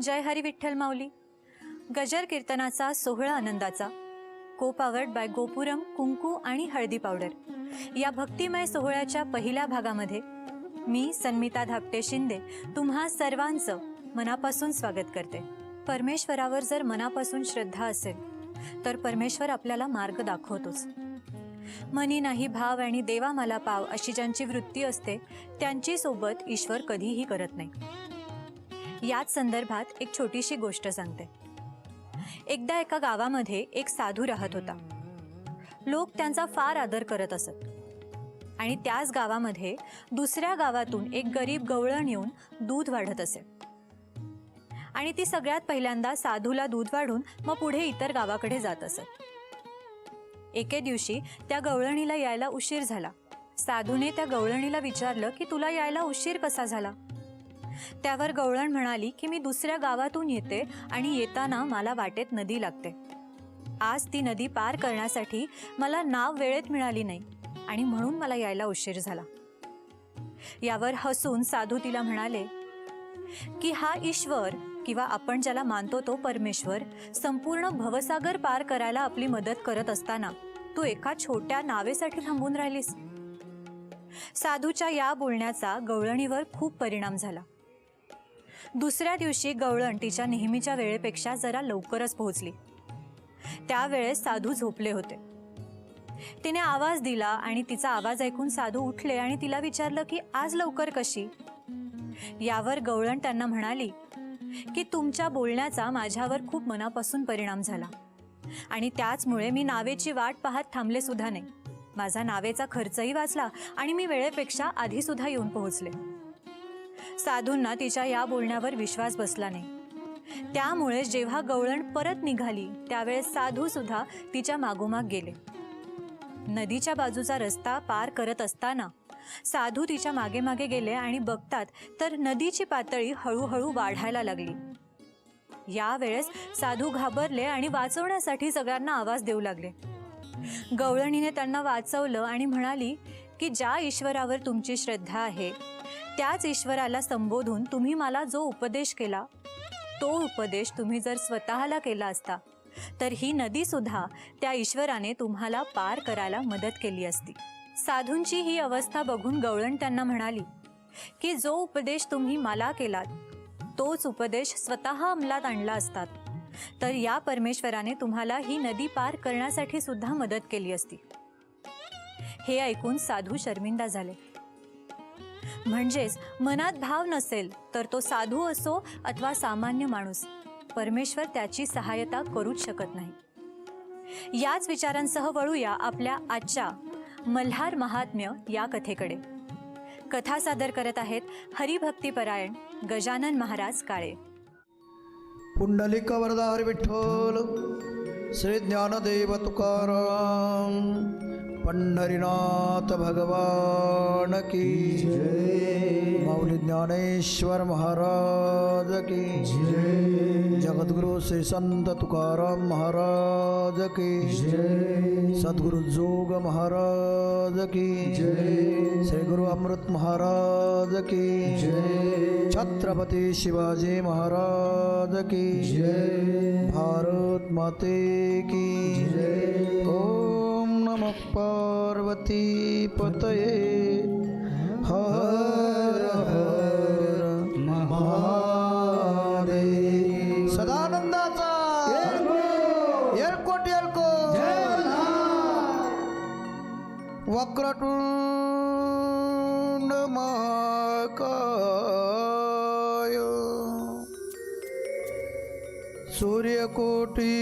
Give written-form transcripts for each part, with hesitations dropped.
जय हरी विठ्ठल माऊली. गजर कीर्तनाचा सोहळा आनंदाचा, को पावर्ड बाय गोपुरम कुंकू आणि हळदी पावडर या भक्तिमय सोहळ्याच्या पहिल्या भागामध्ये मी सन्मिता धापटे शिंदे तुम्हा सर्वांचं मनापासून स्वागत करते. परमेश्वरावर जर मनापासून श्रद्धा असेल तर परमेश्वर आपल्याला मार्ग दाखवतोच. मनी नाही भाव आणि देवा मला पाव अशी ज्यांची वृत्ती असते त्यांची सोबत ईश्वर कधीही करत नाही. याच संदर्भात एक छोटीशी गोष्ट सांगते. एकदा एका गावामध्ये एक साधू राहत होता. लोक त्यांचा फार आदर करत असत आणि त्याच गावामध्ये दुसऱ्या गावातून एक गरीब गवळण येऊन दूध वाढत असे आणि ती सगळ्यात पहिल्यांदा साधूला दूध वाढून मग पुढे इतर गावाकडे जात असत. एके दिवशी त्या गवळणीला यायला उशीर झाला. साधूने त्या गवळणीला विचारलं की तुला यायला उशीर कसा झाला. त्यावर गवळण म्हणाली की मी दुसऱ्या गावातून येते आणि येताना मला वाटेत नदी लागते. आज ती नदी पार करण्यासाठी मला नाव वेळेत मिळाली नाही आणि म्हणून मला यायला उशीर झाला. यावर हसून साधू तिला म्हणाले की हा ईश्वर किंवा आपण ज्याला मानतो तो परमेश्वर संपूर्ण भवसागर पार करायला आपली मदत करत असताना तू एका छोट्या नावेसाठी थांबून राहिलीस. साधूच्या या बोलण्याचा गवळणीवर खूप परिणाम झाला. दुसऱ्या दिवशी गवळण तिच्या नेहमीच्या वेळेपेक्षा जरा लवकरच पोहोचली. त्यावेळेस साधू झोपले होते. तिने आवाज दिला आणि तिचा आवाज ऐकून साधू उठले आणि तिला विचारलं की आज लवकर कशी. यावर गवळण त्यांना म्हणाली की तुमच्या बोलण्याचा माझ्यावर खूप मनापासून परिणाम झाला आणि त्याचमुळे मी नावेची वाट पाहत थांबले सुद्धा नाही. माझा नावेचा खर्चही वाचला आणि मी वेळेपेक्षा आधी सुद्धा येऊन पोहोचले. साधूंना तिच्या या बोलण्यावर विश्वास बसला नाही. त्यामुळे जेव्हा गवळण परत निघाली त्यावेळेस साधू सुद्धा तिच्या मागोमाग गेले. नदीच्या बाजूचा रस्ता पार करत असताना साधू तिच्या मागे मागे गेले आणि बघतात तर नदीची पातळी हळूहळू वाढायला लागली. यावेळेस साधू घाबरले आणि वाचवण्यासाठी सगळ्यांना आवाज देऊ लागले. गवळणीने त्यांना वाचवलं आणि म्हणाली की ज्या ईश्वरावर तुमची श्रद्धा आहे त्याच ईश्वराला संबोधून तुम्ही मला जो उपदेश केला तो उपदेश तुम्ही जर स्वतःला केला असता तर ही नदीसुद्धा त्या ईश्वराने तुम्हाला पार करायला मदत केली असती. साधूंची ही अवस्था बघून गवळण त्यांना म्हणाली की जो उपदेश तुम्ही मला केलात तोच उपदेश स्वतः अंमलात आणला असतात तर या परमेश्वराने तुम्हाला ही नदी पार करण्यासाठी सुद्धा मदत केली असती. हे ऐकून साधू शर्मिंदा झाले. म्हणजेच मनात भाव नसेल तर तो साधू असो अथवा सामान्य माणूस परमेश्वर त्याची सहायता करूच शकत नाही. याच विचारांसह वळूया आपल्या आजच्या मल्हार महात्म्य या कथेकडे. कथा सादर करत आहेत हरिभक्तीपरायण गजानन महाराज काळे. पुंडलिक वरदा हरी विठ्ठल श्री ज्ञानदेव तुकाराम पंढरीनाथ भगवान की जय. माऊली ज्ञानेश्वर महाराज की जय. जगद्गुरु श्री संत तुकाराम महाराज की जय. सद्गुरु जोग महाराज की जय. श्री गुरु अमृत महाराज की जय. छत्रपति शिवाजी महाराज की जय. भारत माते की जय. ओम नमः पार्वती पतये हर हर महादेव. सदानंदाचा एलकोट एलको वक्रतुंड महाकाय सूर्यकोटी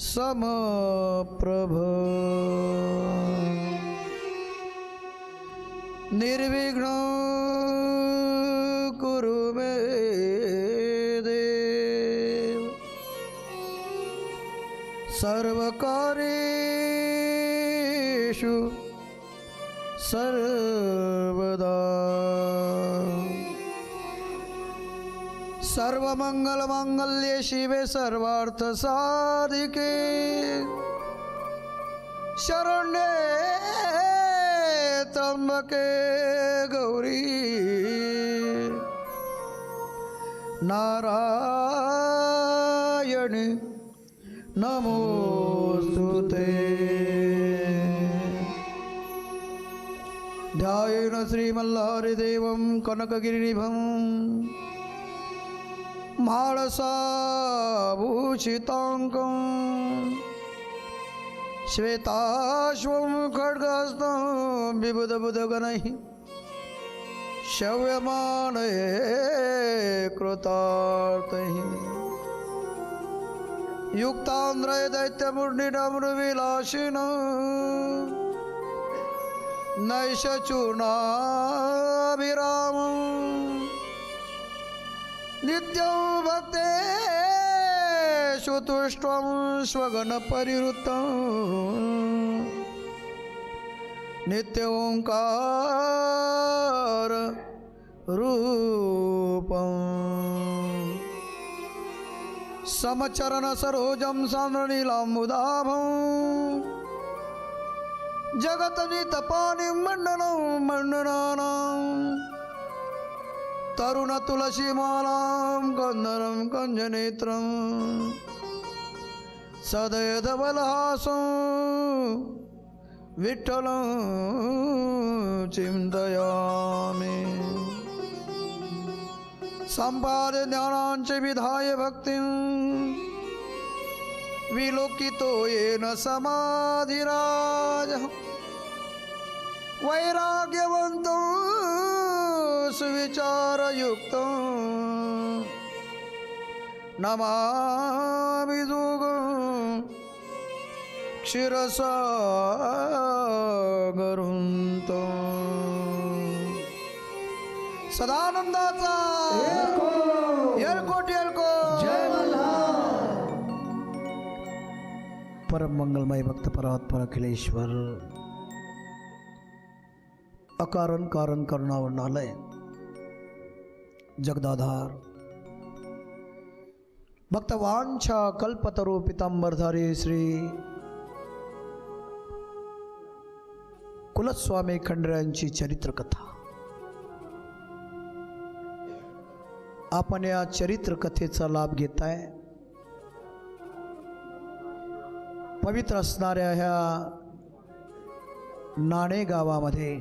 समप्रभ निर्विघ्न कुरु मे देव. सर्वकार्येषु सर्वदा सर्वमंगलमांगल्ये शिवे सर्वार्थसाधिके शरण्ये त्र्यंबके गौरी नारायण नमोस्तुते. ध्यायेन श्रीमल्लारिदेवं कनकगिरिनिभं म्हाळसाभूषिताङ्कं श्वेताश्वं खड्गहस्तं विबुधबुधगणैः शव्यमानये कृतार्थैः युक्तान्द्रय दैत्यमुर्निडमृविलासिनः नैषचूर्णाभिरामं नित्यं भक्तेषु तुष्टं स्वगणपरिवृत्तं नित्य ओंकार रूपं समचरण सरोजं सान्द्रनीलाम्बुदाभं जगतनितपानिं मण्डनं मण्डनानां तरुणतुलसीमालां कन्दरं कञ्जनेत्रं सदयधवलहासं विठ्ठलं चिन्तयामि. सम्पाद्य ज्ञानाञ्च विधाय भक्तिं विलोकितो येन समाधिराजः वैराग्यवन्तो सुविचारयुक्तं नमामि दुर्गं क्षीरसागरं सदानंदाचा येळकोट जय परम मंगलमय भक्त परात्पर अखिलेश्वर अकारण कारण करुणावर्णालय जगदाधार भक्तवांछा कल्पतरू पितांबरधारी श्री कुलस्वामी खंडेरायांची चरित्रकथा. आपण या चरित्रकथेचा लाभ घेताय. पवित्र असणाऱ्या ह्या नाणे गावामध्ये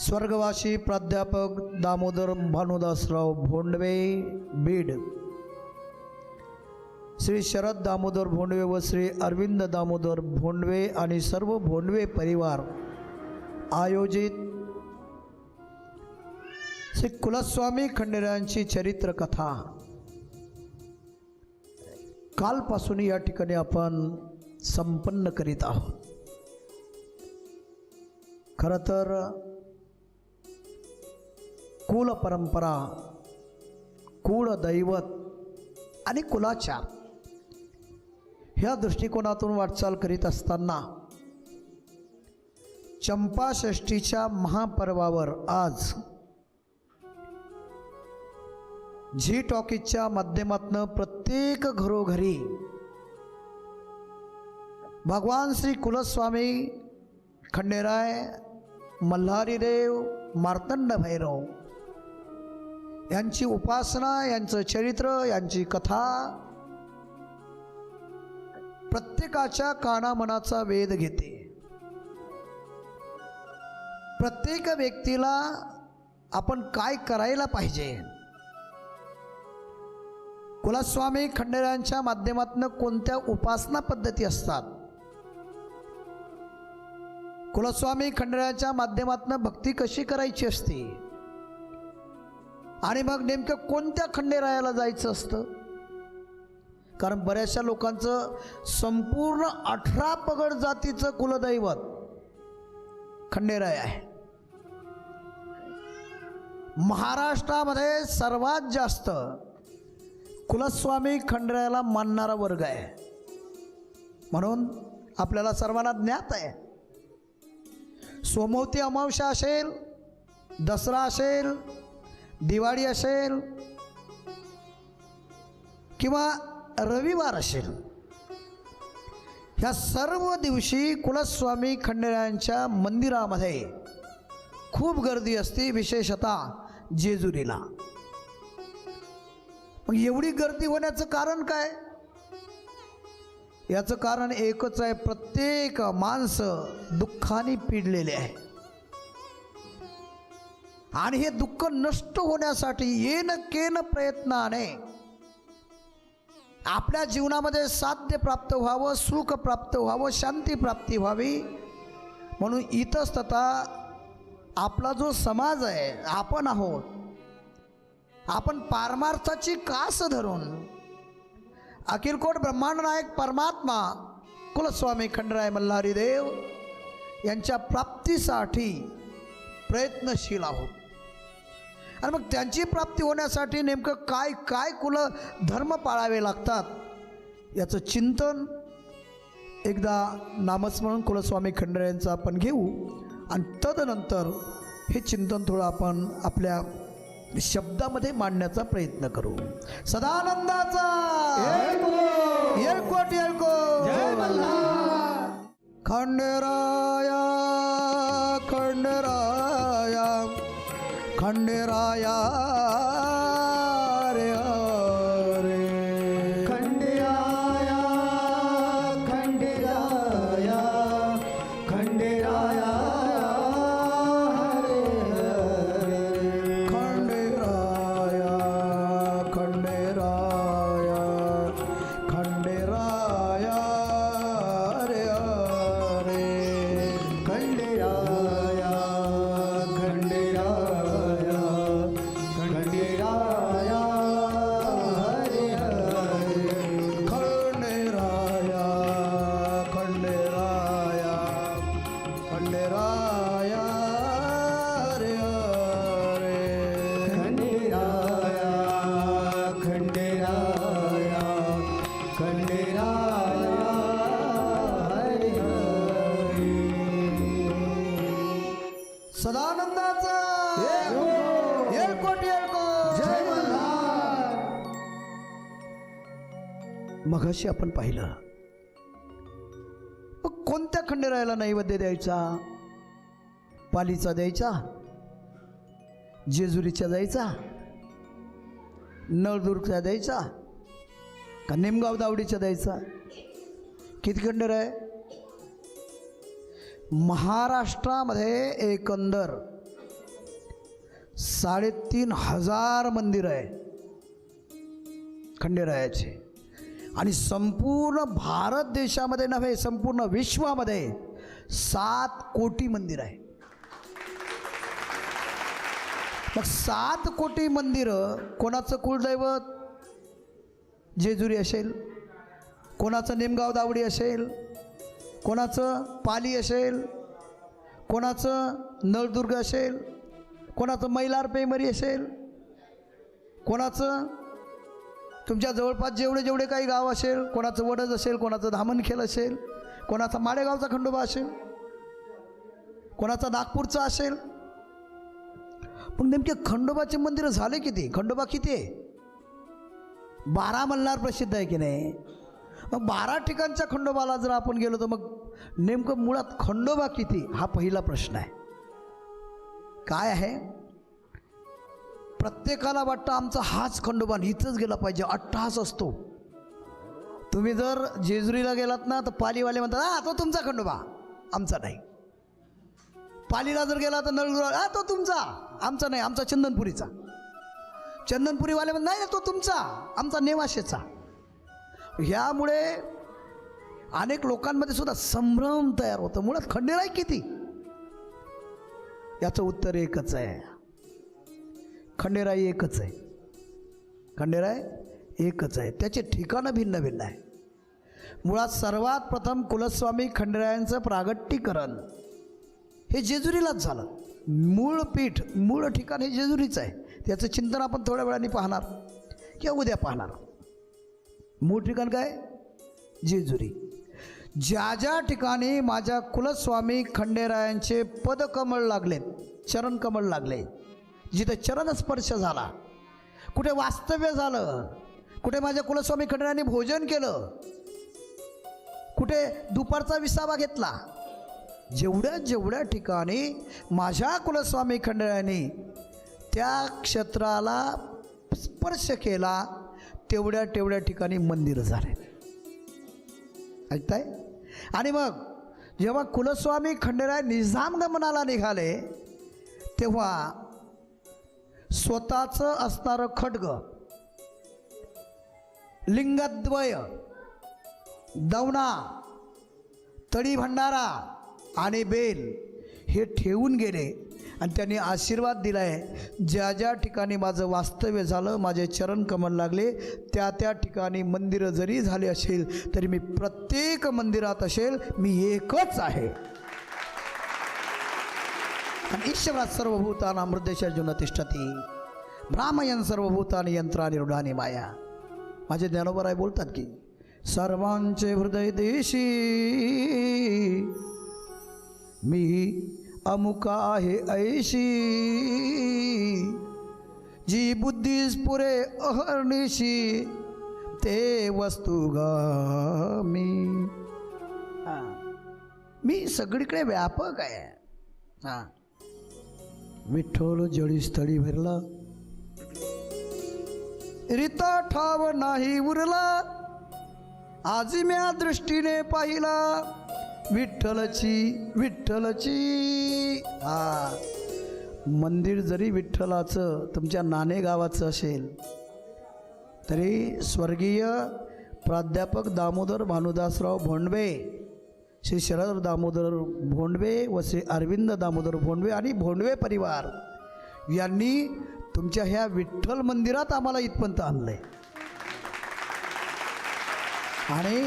स्वर्गवासी प्राध्यापक दामोदर भानुदासराव भोंडवे बीड, श्री शरद दामोदर भोंडवे व श्री अरविंद दामोदर भोंडवे आणि सर्व भोंडवे परिवार आयोजित श्री कुलस्वामी खंडेरायांची चरित्रकथा कालपासून या ठिकाणी आपण संपन्न करीत आहोत. खरं तर कुल परंपरा, कुळ दैवत आणि कुलाचार ह्या दृष्टिकोनातून वाटचाल करीत असताना चंपाषष्ठीच्या महापर्वावर आज झी टॉकीजच्या माध्यमातून प्रत्येक घरोघरी भगवान श्री कुलस्वामी खंडेराय, मल्हारीदेव, मार्तंड भैरव यांची उपासना, यांचं चरित्र, यांची कथा प्रत्येकाच्या कानामनाचा वेध घेते. प्रत्येक व्यक्तीला आपण काय करायला पाहिजे, कुलस्वामी खंडेरायांच्या माध्यमातून कोणत्या उपासना पद्धती असतात, कुलस्वामी खंडेरायांच्या माध्यमातून भक्ती कशी करायची असते आणि मग नेमकं कोणत्या खंडेरायाला जायचं असतं. कारण बऱ्याचशा लोकांचं संपूर्ण 18 पगड जातीचं कुलदैवत खंडेराय आहे. महाराष्ट्रामध्ये सर्वात जास्त कुलस्वामी खंडेरायाला मानणारा वर्ग आहे. म्हणून आपल्याला सर्वांना ज्ञात आहे, सोमवती अमावस्या असेल, दसरा असेल, दिवाळी असेल किंवा रविवार असेल, ह्या सर्व दिवशी कुलस्वामी खंडेरायांच्या मंदिरामध्ये खूप गर्दी असते, विशेषतः जेजुरीला. मग एवढी गर्दी होण्याचं कारण काय? याचं कारण एकच आहे, प्रत्येक माणसं दुःखाने पिडलेले आहे आणि हे दुःख नष्ट होण्यासाठी येन केन प्रयत्नाने आपल्या जीवनामध्ये साध्य प्राप्त व्हावं, सुख प्राप्त व्हावं, शांती प्राप्ती व्हावी म्हणून इतस्ततः आपला जो समाज आहे, आपण आहोत, आपण पारमार्थाची कास धरून अखिलकोट ब्रह्मांड नायक परमात्मा कुलस्वामी खंडेराय मल्हारी देव यांच्या प्राप्तीसाठी प्रयत्नशील आहोत. आणि मग त्यांची प्राप्ती होण्यासाठी नेमकं काय काय कुल धर्म पाळावे लागतात याचं चिंतन एकदा नामस्मरण कुलस्वामी खंडेरायांचं आपण घेऊ आणि तदनंतर हे चिंतन थोडं आपण आपल्या शब्दामध्ये मांडण्याचा प्रयत्न करू. सदानंदाचा येळकोट येळकोट खंडेराया खंडेराया खंडेराया रे रे खंडेराया खंडेराया खंडेराया खंडेराया खंडेराया खंडेराया रे रे खंडेराया खंडेराया खंडेराया हरे हरे खंडेराया खंडेराया खंडेराया रे रे खंडेराया खंडेराया खंडेराया हरे हरे सदानंदाचा येळकोट येळकोट जय मल्हार. मघाशी आपण पाहिलं मग कोणत्या खंडेरायाला नैवेद्य द्यायचा? पालीचा द्यायचा, जेजुरीचा द्यायचा, नळदुर्गचा द्यायचा का निमगाव दावडीचा द्यायचा? किती खंडेराय? महाराष्ट्रामध्ये एकंदर 3,500 मंदिर आहे खंडेरायाचे आणि संपूर्ण भारत देशामध्ये नव्हे, संपूर्ण विश्वामध्ये 7 कोटी मंदिर आहे. मग 7 कोटी मंदिरं कोणाचं कुलदैवत जेजुरी असेल, कोणाचं निमगाव दावडी असेल, कोणाचं पाली असेल, कोणाचं नळदुर्ग असेल, कोणाचं मैलार पेमरी असेल, कोणाचं तुमच्या जवळपास जेवढे काही गाव असेल, कोणाचं वडज असेल, कोणाचं धामणखेल असेल, कोणाचा माडेगावचा खंडोबा असेल, कोणाचा नागपूरचा असेल. पण नेमके खंडोबाचे मंदिर झाले किती? खंडोबा किती आहे? 12 मल्हार प्रसिद्ध आहे की नाही? मग 12 ठिकाणच्या खंडोबाला जर आपण गेलो तर मग नेमकं मुळात खंडोबा किती हा पहिला प्रश्न आहे. काय आहे? प्रत्येकाला वाटतं आमचा हाच खंडोबा इथंच गेला पाहिजे, अट्टहास असतो. तुम्ही जर जेजुरीला गेलात ना तर पालीवाले म्हणतात हा तो तुमचा खंडोबा, आमचा नाही. पालीला जर गेला तर नळदुर्ग हा तो तुमचा, आमचा नाही, आमचा चंदनपुरीचा. चंदनपुरीवाले म्हणतात नाही तो तुमचा, आमचा नेवाशेचा. ह्यामुळे अनेक लोकांमध्ये सुद्धा संभ्रम तयार होतो. मुळात खंडेराय किती? याचं उत्तर एकच आहे, खंडेराय एकच आहे. खंडेराय एकच आहे, त्याचे ठिकाणं भिन्न भिन्न आहे. मुळात सर्वात प्रथम कुलस्वामी खंडेरायांचं प्रागट्यीकरण हे जेजुरीलाच झालं. मूळ पीठ, मूळ ठिकाण हे जेजुरीचं आहे. त्याचं चिंतन आपण थोड्या वेळाने पाहणार किंवा उद्या पाहणार. मूळ ठिकाण काय? जेजुरी. ज्या ज्या ठिकाणी माझ्या कुलस्वामी खंडेरायांचे पदकमळ लागले, चरणकमळ लागले, जिथे चरणस्पर्श झाला, कुठे वास्तव्य झालं, कुठे माझ्या कुलस्वामी खंडेरायांनी भोजन केलं, कुठे दुपारचा विसावा घेतला, जेवढ्या ठिकाणी माझ्या कुलस्वामी खंडेरायांनी त्या क्षेत्राला स्पर्श केला, तेवढ्या ठिकाणी मंदिर झाले. ऐकताय? आणि मग जेव्हा कुलस्वामी खंडेराय निजामगमनाला निघाले तेव्हा स्वतःचं असणारं खड्ग, लिंगद्वय, दवना, तळी भंडारा आणि बेल हे ठेवून गेले आणि त्यांनी आशीर्वाद दिलाय, ज्या ज्या ठिकाणी माझं वास्तव्य झालं, माझे चरण कमल लागले, त्या ठिकाणी मंदिरं जरी झाले असेल तरी मी प्रत्येक मंदिरात असेल, मी एकच आहे. आणि ईश्वरात सर्वभूतानां हृदयेषु तिष्ठति भ्रामयन् सर्वभूतानि यंत्राणि रूढानि माया. माझे ज्ञानोबराय बोलतात की सर्वांचे हृदय देशी मी अमुक आहे ऐशी, जी बुद्धीस पुरे अहर्निशी ते वस्तू मी. मी सगळीकडे व्यापक आहे. हां, विठ्ठल जळी स्थळी भरला, रीता ठाव नाही उरला, आज म्या दृष्टीने पाहिला विठ्ठलची विठ्ठलची. हा, मंदिर जरी विठ्ठलाचं तुमच्या नाणेगावाचं असेल तरी स्वर्गीय प्राध्यापक दामोदर भानुदासराव भोंडवे, श्री शरद दामोदर भोंडवे व श्री अरविंद दामोदर भोंडवे आणि भोंडवे परिवार यांनी तुमच्या ह्या विठ्ठल मंदिरात आम्हाला इथपर्यंत आणलंय. आणि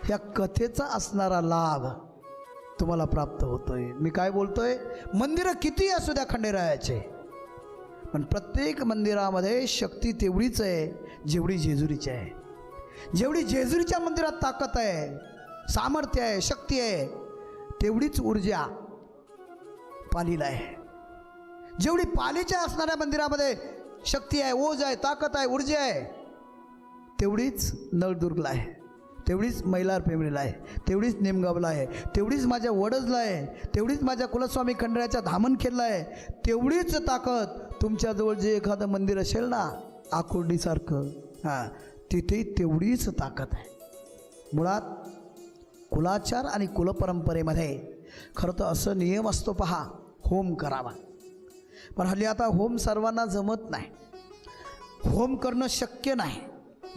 ह्या कथेचा असणारा लाभ तुम्हाला प्राप्त होतोय. मी काय बोलतोय, मंदिरं किती असू द्या खंडेरायाचे, पण प्रत्येक मंदिरामध्ये शक्ती तेवढीच आहे जेवढी जेजुरीची आहे. जेवढी जेजुरीच्या मंदिरात ताकद आहे, सामर्थ्य आहे, शक्ती आहे, तेवढीच ऊर्जा पालीला आहे. जेवढी पालीच्या असणाऱ्या मंदिरामध्ये शक्ती आहे, ओज आहे, ताकद आहे, ऊर्जा आहे, तेवढीच नळदुर्गला आहे, तेवढीच मैलार पेमरीला आहे, तेवढीच निमगावला आहे, तेवढीच माझ्या वडजला आहे, तेवढीच माझ्या कुलस्वामी खंडेरायाच्या धामणखेडला आहे. तेवढीच ताकद तुमच्याजवळ जे एखादं मंदिर असेल ना आकुर्डीसारखं, हां, तिथे तेवढीच ताकद आहे. मुळात कुलाचार आणि कुलपरंपरेमध्ये खरं तर असं नियम असतो, पहा, होम करावा. पण हल्ली आता होम सर्वांना जमत नाही, होम करणं शक्य नाही.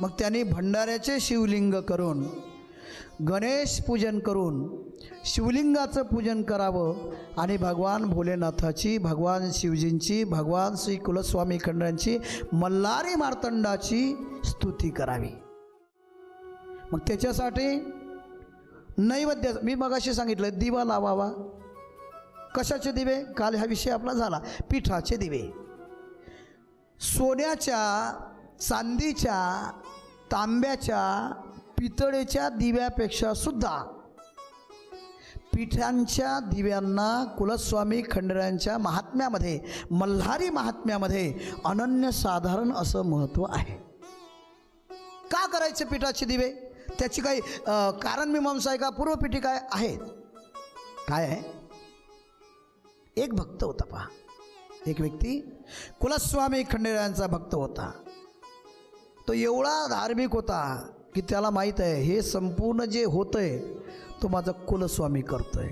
मग त्यांनी भंडाऱ्याचे शिवलिंग करून, गणेश पूजन करून शिवलिंगाचं पूजन करावं आणि भगवान भोलेनाथाची, भगवान शिवजींची, भगवान श्री कुलस्वामी खंडेरायांची, मल्हारी मार्तंडाची स्तुती करावी. मग त्याच्यासाठी नैवेद्य, मी मगाशी सांगितलं, दिवा लावावा. कशाचे दिवे? काल हा विषय आपला झाला, पिठाचे दिवे. सोन्याच्या, चांदीच्या, तांब्याच्या, पितळेच्या दिव्यापेक्षा सुद्धा पिठांच्या दिव्यांना कुलस्वामी खंडेरायांच्या महात्म्यामध्ये, मल्हारी महात्म्यामध्ये अनन्यसाधारण असं महत्त्व आहे. का करायचे पिठाचे दिवे? त्याची काही कारण मीमांसा आहे का? पूर्वपिठी काय आहे? काय आहे? एक भक्त होता, पहा, एक व्यक्ती कुलस्वामी खंडेरायांचा भक्त होता. तो एवढा धार्मिक होता की त्याला माहीत आहे हे संपूर्ण जे होतंय तो माझा कुलस्वामी करतोय.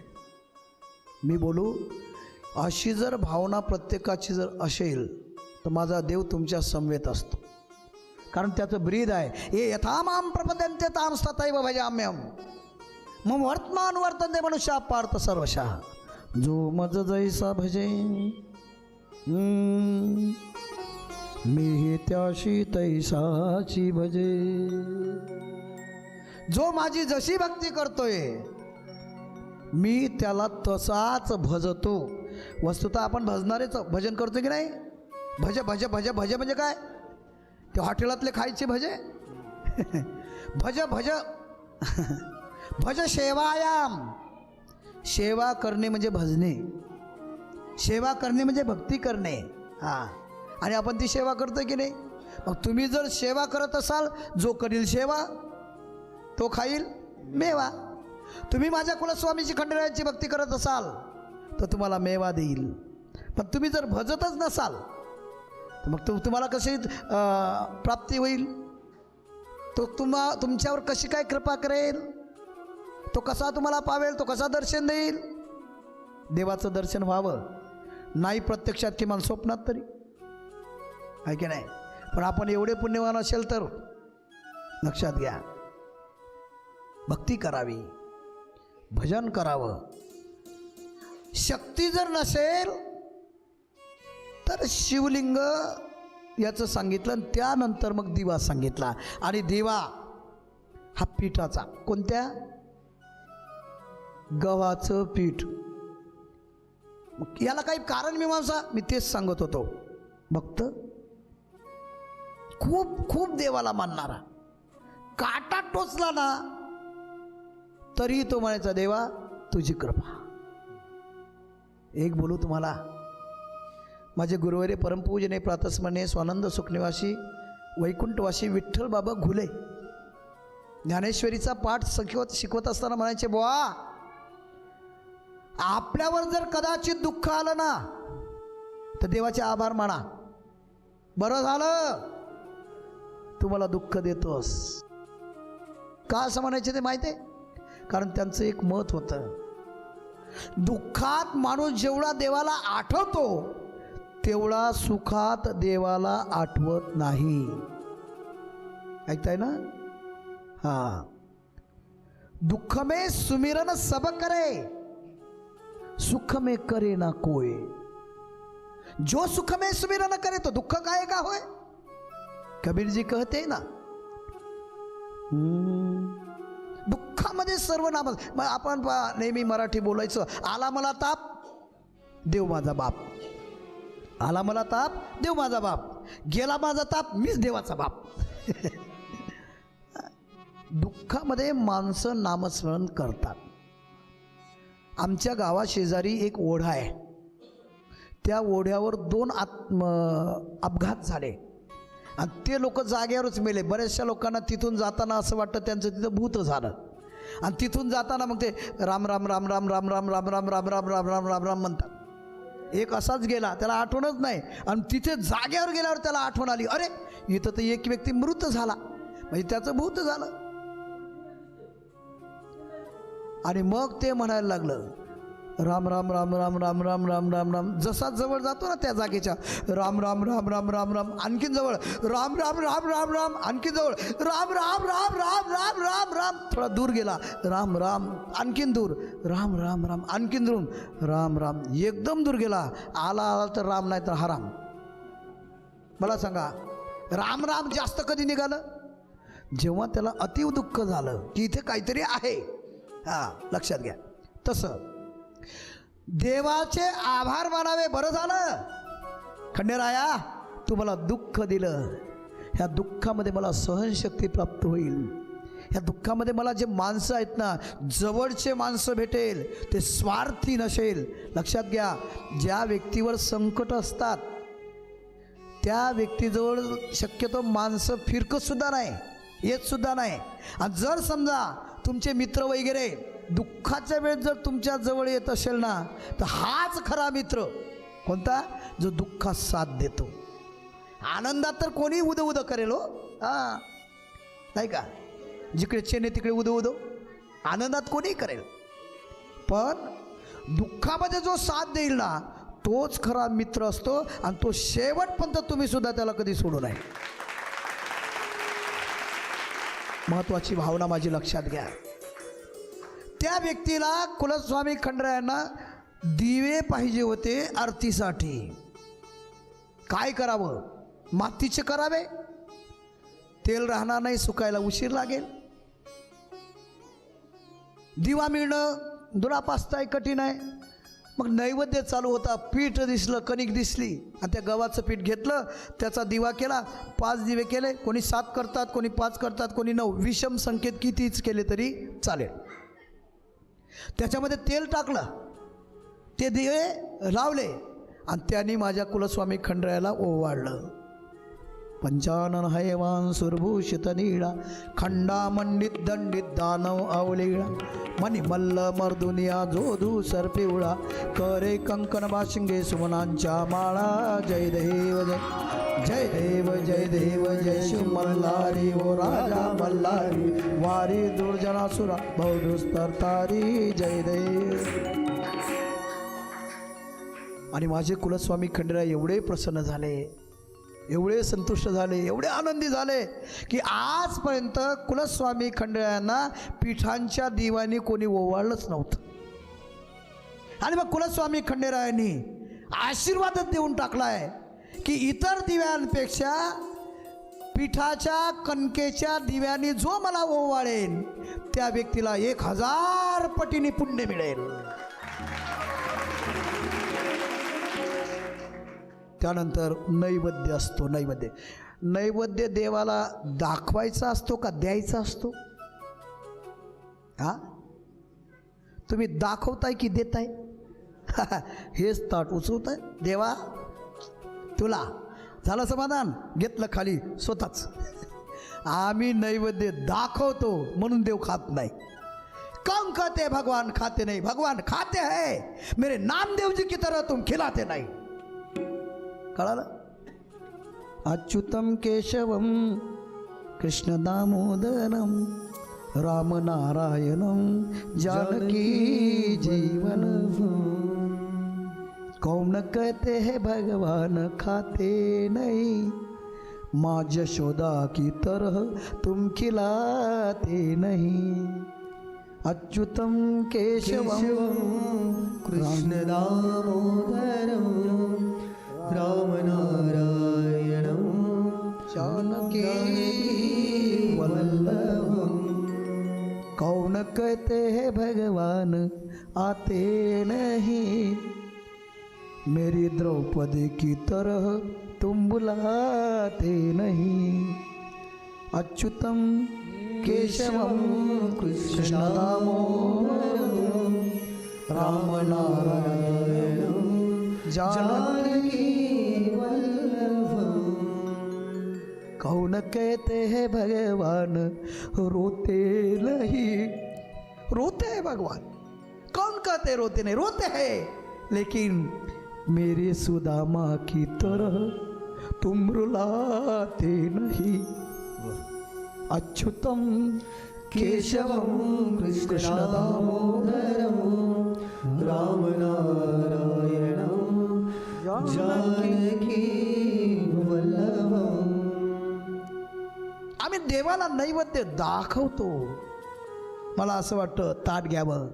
मी बोलू, अशी जर भावना प्रत्येकाची जर असेल तर माझा देव तुमच्या समवेत असतो. कारण त्याचं ब्रीद आहे, हे यथा माम प्रपद्यन्ते तां तथैव भजाम्यहम्, मम वर्तमान वर्तन्ते मनुष्या पार्थ सर्वशः, जो मज जैसा भजे मी त्याशी तैसाची भजे. जो माझी जशी भक्ती करतोय मी त्याला तसाच भजतो. वस्तुतः आपण भजणारेच भजन करतो की नाही? भज भज भज भज म्हणजे काय? ते हॉटेलातले खायचे भजे. भज भज भज सेवायाम. सेवा करणे म्हणजे भजणे, सेवा करणे म्हणजे भक्ती करणे. हां, आणि आपण ती सेवा करतो की नाही? मग तुम्ही जर सेवा करत असाल, जो करील सेवा तो खाईल मेवा. तुम्ही माझ्या कुलस्वामीची खंडेरायांची भक्ती करत असाल तर तुम्हाला मेवा देईल. पण तुम्ही जर भजतच नसाल तर मग तुम्हाला कशी प्राप्ती होईल? तो तुमच्यावर कशी काय कृपा करेल, तो कसा तुम्हाला पावेल, तो कसा दर्शन देईल. देवाचं दर्शन व्हावं नाही प्रत्यक्षात किमान स्वप्नात तरी, आहे की नाही. पण आपण एवढे पुण्यवान असेल तर लक्षात घ्या, भक्ती करावी, भजन करावं. शक्ती जर नसेल तर शिवलिंग याचं सांगितलं आणि त्यानंतर मग दिवा सांगितला. आणि दिवा हा पिठाचा, कोणत्या, गव्हाचं पीठ. मग याला काही कारण मीमांसा, मी तेच सांगत होतो. भक्त खूप खूप देवाला मानणारा, काटा टोचला ना तरी तो म्हणायचा देवा तुझी कृपा. एक बोलू तुम्हाला, माझे गुरुवारी परमपूजने प्रातस्मरणे स्वानंद सुखनिवासी वैकुंठवासी विठ्ठल बाबा घुले ज्ञानेश्वरीचा पाठ शिकवत असताना म्हणायचे, बुवा आपल्यावर जर कदाचित दुःख आलं ना तर देवाचे आभार माना. बरं झालं तुम्हाला दुःख देतोस. का असं म्हणायचे ते माहिती आहे? कारण त्यांचं एक मत होतं, दुःखात माणूस जेवढा देवाला आठवतो तेवढा सुखात देवाला आठवत नाही. ऐकताय ना? हा, दुःख में सुमिरन सब करे, सुख में करे ना कोय. जो सुख में सुमिरन करे तो दुःख कायेगा होय. कबीर जी कहते ना, दुःखामध्ये सर्व नाम. आपण नेहमी मराठी बोलायचं, आला मला ताप देव माझा बाप, आला मला ताप देव माझा बाप, गेला माझा ताप मीच देवाचा बाप. दुःखामध्ये माणसं नामस्मरण करतात. आमच्या गावा शेजारी एक ओढा आहे, त्या ओढ्यावर 2 अपघात झाले आणि ते लोक जागेवरच मेले. बऱ्याचशा लोकांना तिथून जाताना असं वाटतं त्यांचं तिथं भूत झालं, आणि तिथून जाताना मग ते राम राम राम राम राम राम राम राम राम राम राम राम राम राम म्हणतात. एक असाच गेला, त्याला आठवणच नाही, आणि तिथे जागेवर गेल्यावर त्याला आठवण आली, अरे इथं तर एक व्यक्ती मृत झाला, म्हणजे त्याचं भूत झालं. आणि मग ते म्हणायला लागलं राम राम राम राम राम राम राम राम राम. जसा जवळ जातो ना त्या जागेच्या, राम राम राम राम राम राम, आणखीन जवळ, राम राम राम राम राम, आणखीन जवळ, राम राम राम राम राम राम राम. थोडा दूर गेला, राम राम, आणखीन दूर, राम राम राम, आणखीन दूर, राम राम. एकदम दूर गेला, आला तर राम नाही तर हराम. मला सांगा, राम राम जास्त कधी निघालं? जेव्हा त्याला अतीव दुःख झालं की इथे काहीतरी आहे. हा, लक्षात घ्या. तसं देवाचे आभार मानावे. बरं झालं खंडेराया तू मला दुःख दिलं, ह्या दुःखामध्ये मला सहनशक्ती प्राप्त होईल, ह्या दुःखामध्ये मला जे माणसं आहेत ना, जवळचे माणसं भेटेल, ते स्वार्थी नसेल. लक्षात घ्या, ज्या व्यक्तीवर संकट असतात त्या व्यक्तीजवळ शक्यतो माणसं फिरकतसुद्धा नाही, येतसुद्धा नाही. आणि जर समजा तुमचे मित्र वगैरे दुःखाच्या वेळेस जर तुमच्या जवळ येत असेल ना, तर हाच खरा मित्र. कोणता? जो दुःखात साथ देतो. आनंदात तर कोणी उद उद करेल हो, हां नाही का, जिकडे चेने तिकडे उद उद, आनंदात कोणी करेल, पण दुःखामध्ये जो साथ देईल ना तोच खरा मित्र असतो. आणि तो शेवटपर्यंत तुम्ही सुद्धा त्याला कधी सोडू नये. महत्वाची भावना माझी लक्षात घ्या. त्या व्यक्तीला कुलस्वामी खंडेरायांना दिवे पाहिजे होते आरतीसाठी. काय करावं? मातीचे करावे, तेल राहणार नाही, सुकायला उशीर लागेल. दिवा मिळणं दुरापास्ताय कठीण आहे. मग नैवेद्य चालू होता, पीठ दिसलं, कणिक दिसली, आणि त्या गव्हाचं पीठ घेतलं, त्याचा दिवा केला. 5 दिवे केले, कोणी 7 करतात, कोणी 5 करतात, कोणी 9. विषम संकेत कितीच केले तरी चालेल. त्याच्यामध्ये तेल टाकलं, ते दिवे लावले, आणि त्यांनी माझ्या कुलस्वामी खंडेरायाला ओवाळलं. पंचानन हैवान सुरभूषित नीळा खंडामंडित दंडित दानव अवलीळा मणिमल्ल मर्दुनिया जोधू सरपिवळा करे कंकण बाशिंगे सुमनांच्या माळा जय देव जय देव जय देव जय शिव मल्हारी ओ राजा मल्हारी वारी दुर्जनासुरा बहुदुस्तर तारी जय देव. आणि माझे कुलस्वामी खंडेराय एवढे प्रसन्न झाले, एवढे संतुष्ट झाले, एवढे आनंदी झाले की आजपर्यंत कुलस्वामी खंडेरायांना पीठांच्या दिव्याने कोणी ओवाळलंच नव्हतं. आणि मग कुलस्वामी खंडेरायांनी आशीर्वादच देऊन टाकलाय की इतर दिव्यांपेक्षा पीठाच्या कणकेच्या दिव्याने जो मला ओवाळेल त्या व्यक्तीला 1000 पटीने पुण्य मिळेल. त्यानंतर नैवेद्य असतो. नैवेद्य देवाला दाखवायचा असतो का द्यायचा असतो? तुम्ही दाखवताय की देताय? हेच ताट उचलताय, देवा तुला झालं समाधान, घेतलं खाली स्वतःच. आम्ही नैवेद्य दाखवतो म्हणून देव खात नाही. कौन खाते भगवान खाते नहीं, भगवान खाते है मेरे नामदेव जी की तरह तुम खिलाते नहीं. कळालं? अच्युतम केशवम कृष्ण दामोदरम राम नारायणम जानकी जीवन. कौन कहते हैं भगवान खाते नहीं, माँ यशोदा की तरह तुम खिलाते नहीं. अच्युतम केशवम कृष्ण दामोदरम राम नारायणं जानकी वल्लभम. कौन कहते हैं भगवान आते नहीं, मेरी द्रौपदी की तरह तुम बुलाते नहीं. अच्युतम केशवम कृष्ण दामोदरम राम नारायणं जानकी वल्लभम. कौन कहते हैं भगवान रोते नहीं, रोते हैं भगवान. कौन कहते रोते नहीं, रोते हैं लेकिन मेरे सुदामा की तरह तुम रुलाते नहीं. अच्युतम केशवम कृष्ण दामोदरम राम नारायणं जानकी वल्लभम. आम्ही देवाला नैवेद्य दाखवतो. मला असं वाटतं ताट घ्यावं,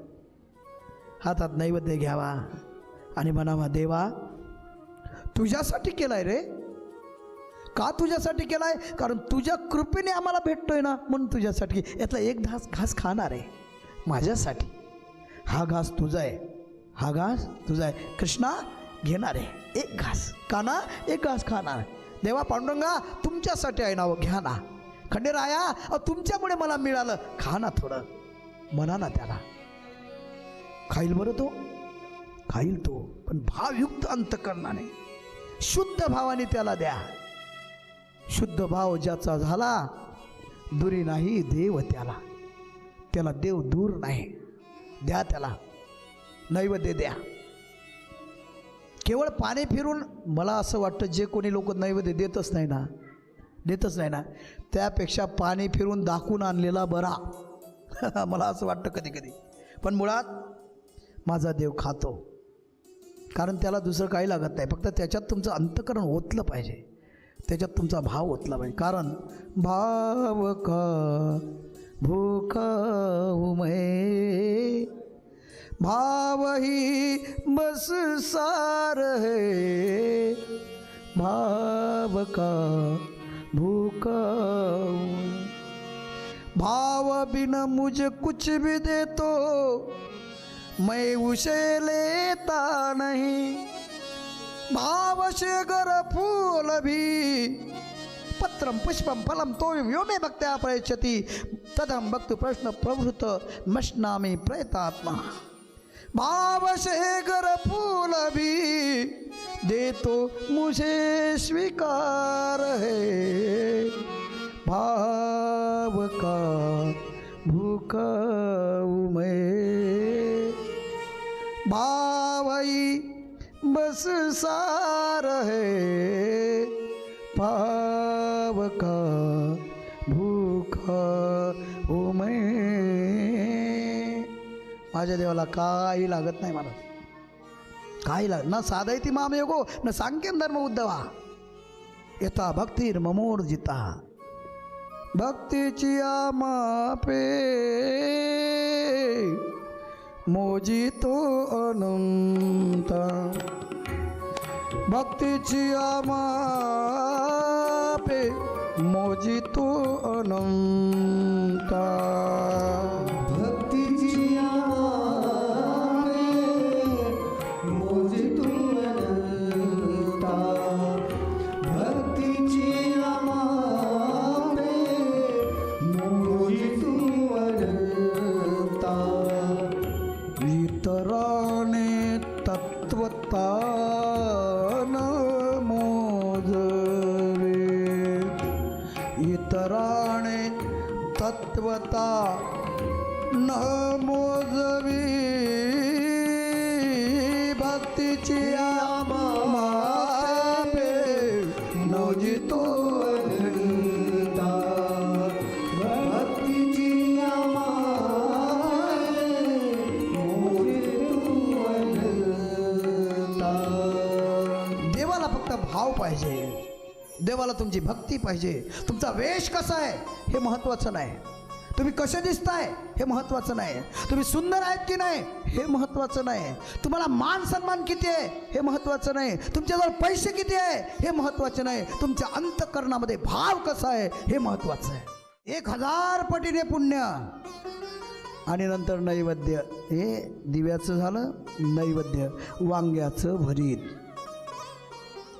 हातात नैवेद्य घ्यावा आणि म्हणावा देवा तुझ्यासाठी केलाय रे. का तुझ्यासाठी केलाय? कारण तुझ्या कृपेने आम्हाला भेटतोय ना, म्हणून तुझ्यासाठी. यातला एक घास खाणार आहे माझ्यासाठी. हा घास तुझा आहे, हा घास तुझा आहे. कृष्णा घेणार आहे एक घास, काना एक घास खाणार. देवा पांडुरंगा तुमच्यासाठी आहे ना, घ्या ना. खंडेराया तुमच्यामुळे मला मिळालं, खा ना थोडं. म्हणा ना त्याला. खाईल बरं तो, खाईल तो, पण भावयुक्त अंतकरणाने शुद्ध भावाने त्याला द्या. शुद्ध भाव ज्याचा झाला दुरी नाही देव त्याला, त्याला देव दूर नाही. द्या त्याला नैवेद्य द्या. केवळ पाणी फिरून मला असं वाटतं जे कोणी लोक नैवेद्य देतच नाही ना, त्यापेक्षा पाणी फिरून दाखवून आणलेला बरा. मला असं वाटतं कधी कधी. पण मुळात माझा देव खातो, कारण त्याला दुसरं काही लागत नाही. फक्त त्याच्यात तुमचं अंतःकरण ओतलं पाहिजे, त्याच्यात तुमचा भाव ओतला पाहिजे. कारण भाव का भूखा हूँ मैं, भाव ही बस सार है, भाव का भूखा हूँ. भाव बिना मुझे कुछ भी दे तो मैं उसे लेता नहीं. भाव से अगर फूल भी पत्रम पुष्पम फलम तो यो मे भक्त्या प्रयच्छति तदहं भक्त प्रश्न प्रवृत्त मश्नामि प्रयतात्मा. भाव से अगर फूल भी दे तो मुझे स्वीकार है, भाव का भूखा हूँ मैं, भावई बस सार है, भाव का भूखा हूँ मैं. माझ्या देवाला काही लागत नाही मला, काही लागत ना. साधा ती माम योगो न सांख्यम धर्म उद्धवा, यथा भक्तीर ममोर्जिता. भक्तीची आमापे मोजितो अनंत, भक्तीची आमापे मोजितो अनंत. भक्तीची आमापे मोजितो अनंता, भक्तीची आमापे मोजितो अनंता. इतराने तत्वता न मोजवे, इतराने तत्वता न मोजवी. भक्तीची आमापे मोजितो अनंता, भक्तीची आमापे मोजितो अनंता. देवाला फक्त भाव पाहिजे, देवाला तुमची भक्ती पाहिजे. तुमचा वेश कसा आहे हे महत्त्वाचं नाही, तुम्ही कसे दिसताय हे महत्त्वाचं नाही, तुम्ही सुंदर आहेत की नाही हे महत्त्वाचं नाही, तुम्हाला मान सन्मान किती आहे हे महत्त्वाचं नाही, तुमच्याजवळ पैसे किती आहे हे महत्त्वाचं नाही, तुमच्या अंतःकरणामध्ये भाव कसा आहे हे महत्त्वाचं आहे. 1000 पटीने पुण्य. आणि नंतर नैवेद्य, हे दिव्याचं झालं नैवेद्य, वांग्याचं भरीत,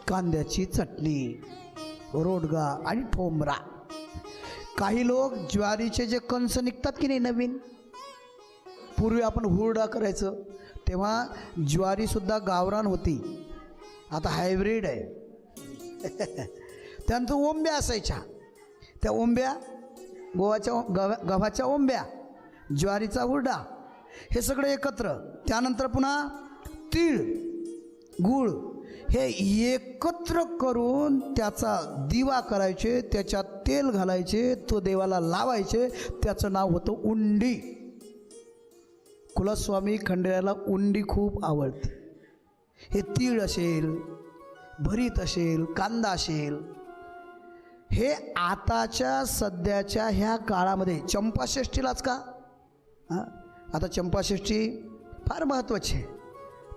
कांद्याची चटणी, रोडगा आणि ठोंबरा. काही लोक ज्वारीचे जे कंस निघतात की नाही नवीन, पूर्वी आपण हुरडा करायचं तेव्हा ज्वारीसुद्धा गावरान होती, आता हायब्रिड आहे. त्यानंतर ओंब्या असायच्या, त्या ओंब्या गव्हाच्या ओंब्या, ज्वारीचा हुरडा, हे सगळं एकत्र. त्यानंतर पुन्हा तीळ, गूळ हे एकत्र करून त्याचा दिवा करायचे, त्याच्यात तेल घालायचे, तो देवाला लावायचे, त्याचं नाव होतं उंडी. कुलस्वामी खंडेरायाला उंडी खूप आवडते. हे तीळ असेल, भरीत असेल, कांदा असेल, हे आताच्या सध्याच्या ह्या काळामध्ये चंपाषष्ठीलाच का हां, आता चंपाषष्ठी फार महत्त्वाची आहे.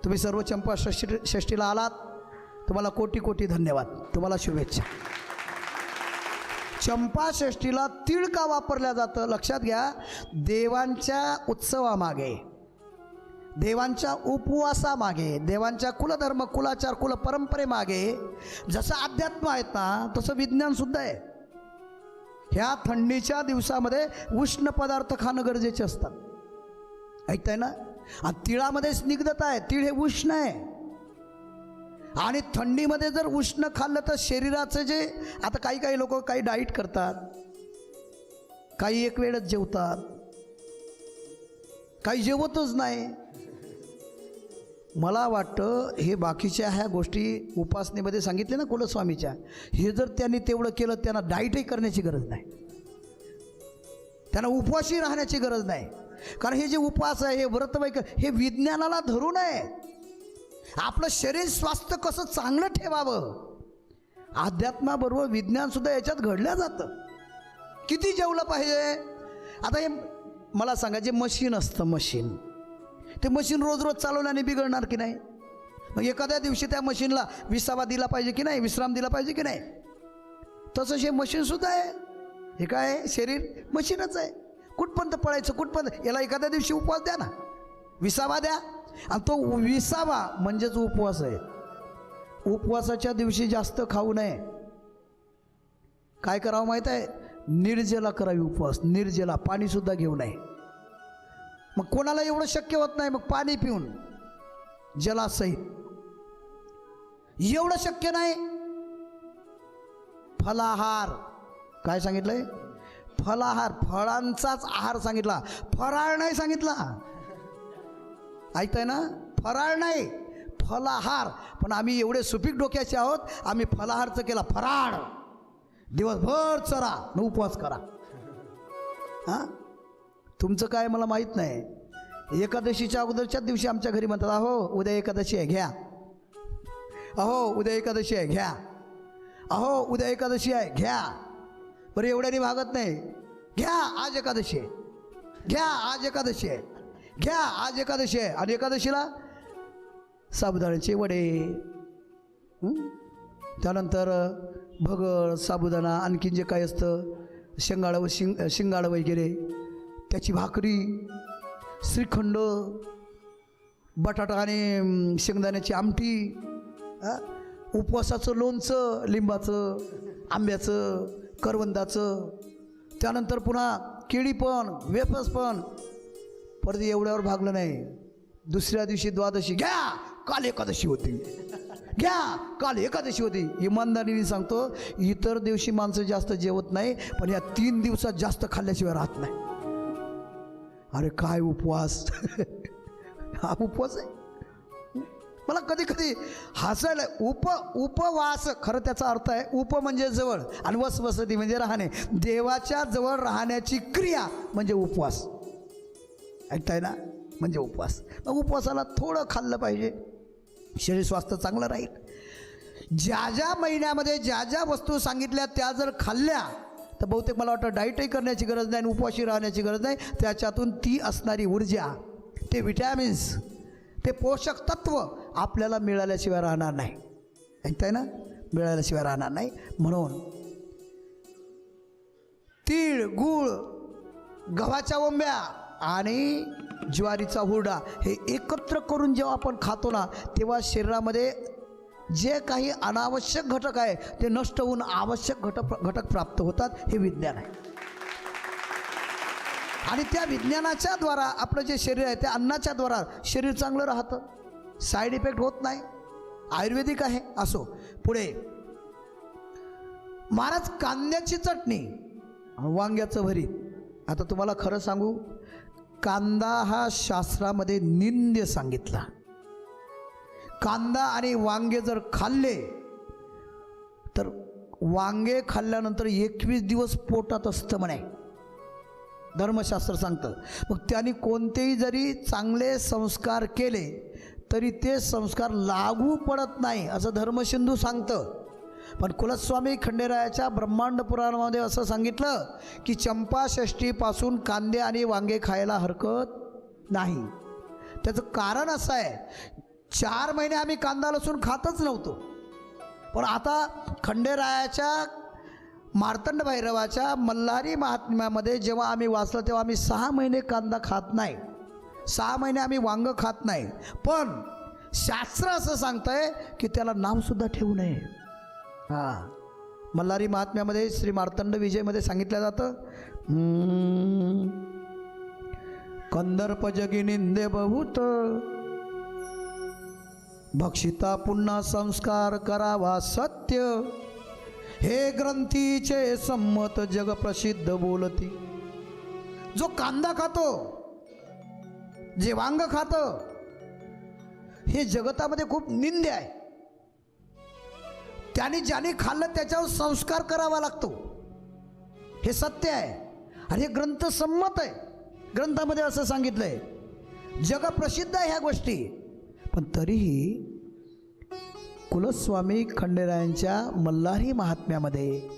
तुम्ही सर्व चंपाषष्ठीला आलात, तुम्हाला कोटी कोटी धन्यवाद, तुम्हाला शुभेच्छा. चंपाषष्ठीला तीळ का वापरल्या जातं लक्षात घ्या. देवांच्या उत्सवामागे, देवांच्या उपवासामागे, देवांच्या कुलधर्म, कुलाचार, कुल परंपरेमागे जसं अध्यात्म आहेत ना तसं विज्ञानसुद्धा आहे. ह्या थंडीच्या दिवसामध्ये उष्ण पदार्थ खाणं गरजेचे असतात, ऐकताय ना. आणि तिळामध्ये स्निग्धता आहे, तीळ हे उष्ण आहे. आणि थंडीमध्ये जर उष्ण खाल्लं तर शरीराचं जे, आता काही लोक काही डाईट करतात, काही एक वेळच जेवतात, काही जेवतच नाही. मला वाटतं हे बाकीच्या ह्या गोष्टी उपासनेमध्ये सांगितले ना कुलस्वामीच्या, हे जर त्यांनी तेवढं केलं, त्यांना डाईटही करण्याची गरज नाही, त्यांना उपवासी राहण्याची गरज नाही. कारण हे जे उपवास आहे, हे व्रतवैक, हे विज्ञानाला धरून आहे. आपलं शरीर स्वास्थ्य कसं चांगलं ठेवावं, अध्यात्माबरोबर विज्ञानसुद्धा याच्यात घडलं जातं. किती जेवलं पाहिजे. आता हे मला सांगा, जे मशीन असतं, मशीन, ते मशीन रोज रोज चालवल्याने बिघडणार की नाही. मग एखाद्या दिवशी त्या मशीनला विसावा दिला पाहिजे की नाही, विश्राम दिला पाहिजे की नाही. तसंच हे मशीनसुद्धा आहे. हे काय आहे, शरीर मशीनच आहे. कुठपर्यंत पळायचं, कुठपर्यंत, याला एखाद्या दिवशी उपवास द्या ना, विसावा द्या. आणि तो विसावा म्हणजेच उपवास आहे. उपवासाच्या दिवशी जास्त खाऊ नये. काय करावं माहीत आहे, निर्जला करावी उपवास, निर्जला, पाणीसुद्धा घेऊ नये. मग कोणाला एवढं शक्य होत नाही, मग पाणी पिऊन जलासहित. एवढं शक्य नाही. फलाहार काय सांगितलंय? फलाहार, फळांचाच आहार सांगितला, फराळ नाही सांगितला. ऐकताय ना? फराळ नाही, फलाहार. पण आम्ही एवढे सुपीक डोक्याचे आहोत, आम्ही फलाहारचं केला फराळ. दिवसभर चरा न उपवास करा. हां, तुमचं काय मला माहीत नाही. एकादशीच्या अगोदरच्याच दिवशी आमच्या घरी म्हणतात, अहो उद्या एकादशी आहे घ्या, अहो उद्या एकादशी आहे घ्या, अहो उद्या एकादशी आहे घ्या. बरं एवढ्याने भागत नाही. घ्या आज एकादशी आहे, घ्या आज एकादशी आहे, घ्या आज एकादशी आहे. आणि एकादशीला साबुदाण्याचे वडे, त्यानंतर भगर, साबुदाणा, आणखीन जे काय असतं शेंगाडं शिंगाडं वगैरे, त्याची भाकरी, श्रीखंड, बटाटा आणि शेंगदाण्याची आमटी, उपवासाचं लोणचं, लिंबाचं, आंब्याचं, करवंदाचं, त्यानंतर पुन्हा केळी पण, वेफर्स पण. परत एवढ्यावर भागलं नाही. दुसऱ्या दिवशी द्वादशी, घ्या काल एकादशी होती, घ्या काल एकादशी होती. इमानदारीने सांगतो, इतर दिवशी माणसं जास्त जेवत नाही, पण या 3 दिवसात जास्त खाल्ल्याशिवाय राहत नाही. अरे काय उपवास! हा उपवास आहे. मला कधी कधी हसायला. उपवास खरं त्याचा अर्थ आहे, उप म्हणजे जवळ आणि वसवसती म्हणजे राहणे. देवाच्या जवळ राहण्याची क्रिया म्हणजे उपवास. ऐकताय ना? म्हणजे उपवास. मग उपवासाला थोडं खाल्लं पाहिजे, शरीर स्वास्थ्य चांगलं राहील. ज्या ज्या महिन्यामध्ये ज्या ज्या वस्तू सांगितल्या त्या जर खाल्ल्या तर बहुतेक मला वाटतं डाईटही करण्याची गरज नाही आणि उपवाशी राहण्याची गरज नाही. त्याच्यातून ती असणारी ऊर्जा, ते विटॅमिन्स, ते पोषक तत्व आपल्याला मिळाल्याशिवाय राहणार नाही. ऐकताय ना? मिळाल्याशिवाय राहणार नाही. म्हणून तीळ, गूळ, गव्हाच्या ओंब्या आणि ज्वारीचा हुरडा हे एकत्र करून जेव्हा आपण खातो ना, तेव्हा शरीरामध्ये जे काही अनावश्यक घटक आहे ते नष्ट होऊन आवश्यक घटक प्राप्त होतात. हे विज्ञान आहे. आणि त्या विज्ञानाच्या द्वारा आपलं जे शरीर आहे त्या अन्नाच्या द्वारा शरीर चांगलं राहतं, साईड इफेक्ट होत नाही. आयुर्वेदिक आहे. असो, पुढे महाराज कांद्याची चटणी, वांग्याचं भरीत. आता तुम्हाला खरं सांगू, कांदा हा शास्त्रामध्ये निंद्य सांगितला. कांदा आणि वांगे जर खाल्ले तर वांगे खाल्ल्यानंतर 21 दिवस पोटात असतं म्हणे, धर्मशास्त्र सांगतं. मग त्यांनी कोणतेही जरी चांगले संस्कार केले तरी ते संस्कार लागू पडत नाही असं धर्मसिंधू सांगतं. पण कुलस्वामी खंडेरायाच्या ब्रह्मांड पुराणामध्ये असं सांगितलं की चंपाषष्ठीपासून कांदे आणि वांगे खायला हरकत नाही. त्याचं कारण असं आहे, 4 महिने आम्ही कांदा लसूण खातच नव्हतो, पण आता खंडेरायाच्या मार्तंड भैरवाच्या मल्हारी महात्म्यामध्ये जेव्हा आम्ही वाचलं तेव्हा आम्ही 6 महिने कांदा खात नाही, 6 महिने आम्ही वांग खात नाही. पण शास्त्र असं सांगतंय की त्याला नावसुद्धा ठेवू नये. हां, मल्हारी महात्म्यामध्ये श्री मार्तंड विजयमध्ये सांगितलं जातं, कंदर्प जगी निंदे बहुत, भक्षिता पुन्हा संस्कार करावा सत्य, हे ग्रंथीचे संमत जग प्रसिद्ध बोलती. जो कांदा खातो, जे वांग खातो, हे जगतामध्ये खूप निंदे आहे. त्याने ज्याने खाल्लं त्याच्यावर संस्कार करावा लागतो, हे सत्य आहे आणि हे ग्रंथ संमत आहे. ग्रंथामध्ये असं सांगितलंय, जग प्रसिद्ध आहे ह्या गोष्टी. पण तरीही कुलस्वामी खंडेरायांच्या मल्हारी महात्म्यामध्ये,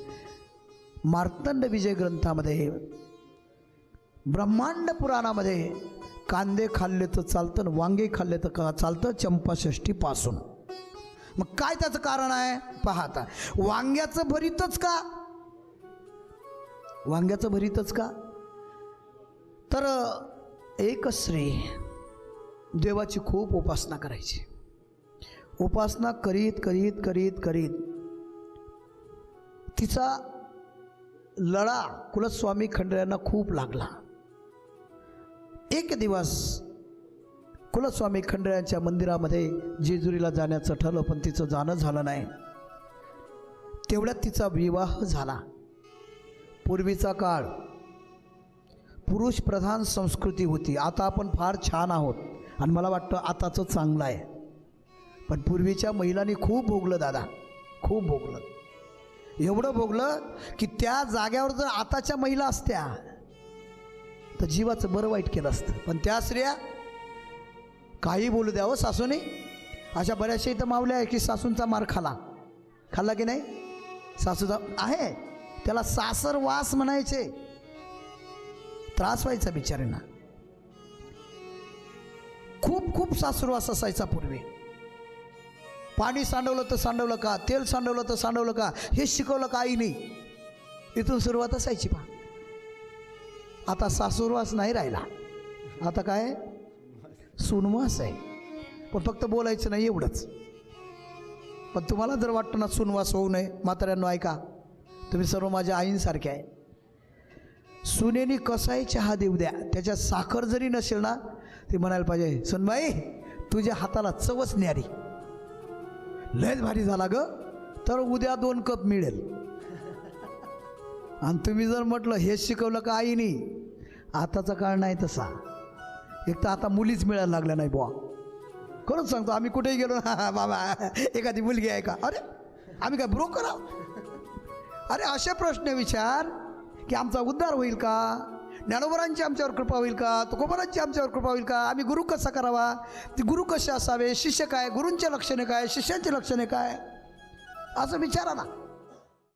मार्तंड विजय ग्रंथामध्ये, ब्रह्मांड पुराणामध्ये कांदे खाल्ले तर चालतं, वांगे खाल्ले तर चालतं चंपाषष्ठीपासून. मग काय त्याचं कारण आहे पहा. आता वांग्याचं भरीतच का? वांग्याचं भरीतच का? तर एक स्त्री देवाची खूप उपासना करायची. उपासना करीत करीत करीत करीत तिचा लळा कुलस्वामी खंडेरायांना खूप लागला. एक दिवस कुलस्वामी खंडेरायांच्या मंदिरामध्ये जेजुरीला जाण्याचं ठरलं, पण तिचं जाणं झालं नाही. तेवढ्यात तिचा विवाह झाला. पूर्वीचा काळ पुरुष प्रधान संस्कृती होती. आता आपण फार छान आहोत आणि मला वाटतं आताचं चांगलं आहे, पण पूर्वीच्या महिलांनी खूप भोगलं दादा, खूप भोगलं. एवढं भोगलं की त्या जाग्यावर जर आताच्या महिला असत्या तर जीवाचं बरं वाईट केलं असतं. पण त्या स्त्रिया काही बोलू द्यावं सासूने. अशा बऱ्याचशा इथं मावल्या आहे की सासूंचा मार खाल्ला की नाही. सासूचा आहे, त्याला सासरवास म्हणायचे. त्रास व्हायचा बिचारींना. खूप खूप सासरवास असायचा पूर्वी. पाणी सांडवलं तर सांडवलं का, तेल सांडवलं तर सांडवलं का, हे शिकवलं का आईने. इथून सुरुवात असायची पहा. आता सासूरवास नाही राहिला, आता काय सुनवास आहे. पण फक्त बोलायचं नाही एवढंच. पण तुम्हाला जर वाटतं ना सुनवास होऊ नये, म्हाताऱ्यांनो ऐका, तुम्ही सर्व माझ्या आईंसारखे आहे. सुनेनी कसाही चहा देऊ द्या, त्याच्यात साखर जरी नसेल ना ती म्हणायला पाहिजे, सुनबाई तुझ्या हाताला चवच न्यारी, लयच भारी झाला ग, तर उद्या 2 कप मिळेल. आणि तुम्ही जर म्हटलं हेच शिकवलं का आईनी, आताचा काळ नाही तसा. एक तर आता मुलीच मिळायला लागल्या नाही बुवा. खरंच सांगतो, आम्ही कुठेही गेलो ना बाबा एखादी मुलगी आहे का, अरे आम्ही काय ब्रोकर आहोत. अरे असे प्रश्न विचार की आमचा उद्धार होईल का, ज्ञानोबरांची आमच्यावर कृपा होईल का, तुकोबारांची आमच्यावर कृपा होईल का, आम्ही गुरु कसा करावा, ते गुरु कसे असावे, शिष्य काय, गुरूंचे लक्षणे काय, शिष्यांचे लक्षणे काय, असं विचारा ना.